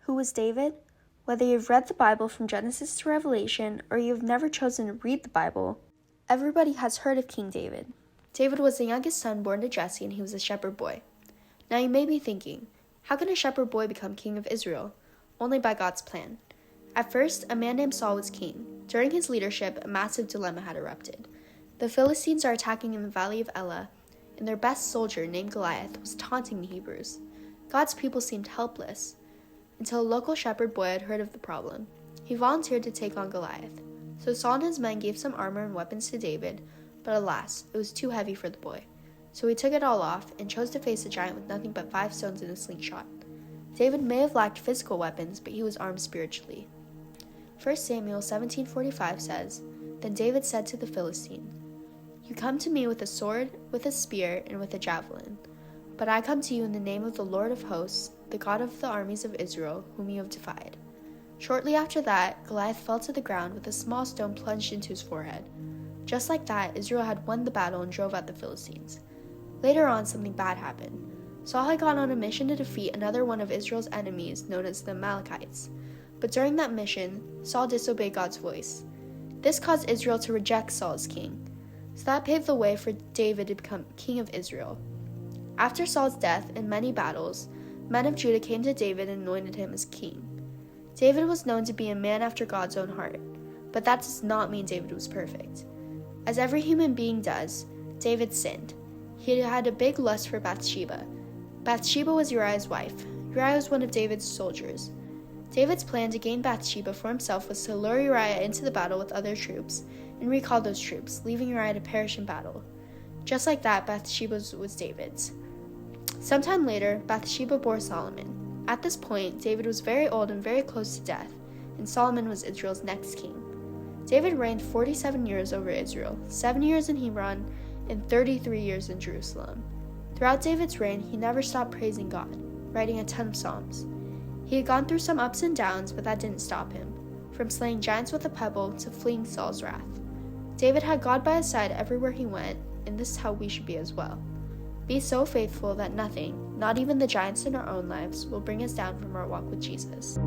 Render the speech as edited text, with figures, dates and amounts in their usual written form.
Who was David? Whether you've read the Bible from Genesis to Revelation, or you've never chosen to read the Bible, everybody has heard of King David. David was the youngest son born to Jesse, and he was a shepherd boy. Now you may be thinking, how can a shepherd boy become king of Israel? Only by God's plan. At first, a man named Saul was king. During his leadership, a massive dilemma had erupted. The Philistines are attacking in the valley of Elah, and their best soldier, named Goliath, was taunting the Hebrews. God's people seemed helpless, until a local shepherd boy had heard of the problem. He volunteered to take on Goliath. So Saul and his men gave some armor and weapons to David, but alas, it was too heavy for the boy. So he took it all off and chose to face a giant with nothing but 5 stones and a slingshot. David may have lacked physical weapons, but he was armed spiritually. 1 Samuel 17:45 says, Then David said to the Philistine, You come to me with a sword, with a spear, and with a javelin. But I come to you in the name of the Lord of hosts, the God of the armies of Israel, whom you have defied. Shortly after that, Goliath fell to the ground with a small stone plunged into his forehead. Just like that, Israel had won the battle and drove out the Philistines. Later on, something bad happened. Saul had gone on a mission to defeat another one of Israel's enemies, known as the Amalekites. But during that mission, Saul disobeyed God's voice. This caused Israel to reject Saul as king. So that paved the way for David to become king of Israel. After Saul's death and many battles, men of Judah came to David and anointed him as king. David was known to be a man after God's own heart, but that does not mean David was perfect. As every human being does, David sinned. He had a big lust for Bathsheba. Bathsheba was Uriah's wife. Uriah was one of David's soldiers. David's plan to gain Bathsheba for himself was to lure Uriah into the battle with other troops and recall those troops, leaving Uriah to perish in battle. Just like that, Bathsheba was David's. Sometime later, Bathsheba bore Solomon. At this point, David was very old and very close to death, and Solomon was Israel's next king. David reigned 47 years over Israel, 7 years in Hebron, and 33 years in Jerusalem. Throughout David's reign, he never stopped praising God, writing a ton of psalms. He had gone through some ups and downs, but that didn't stop him, from slaying giants with a pebble to fleeing Saul's wrath. David had God by his side everywhere he went, and this is how we should be as well. Be so faithful that nothing, not even the giants in our own lives, will bring us down from our walk with Jesus.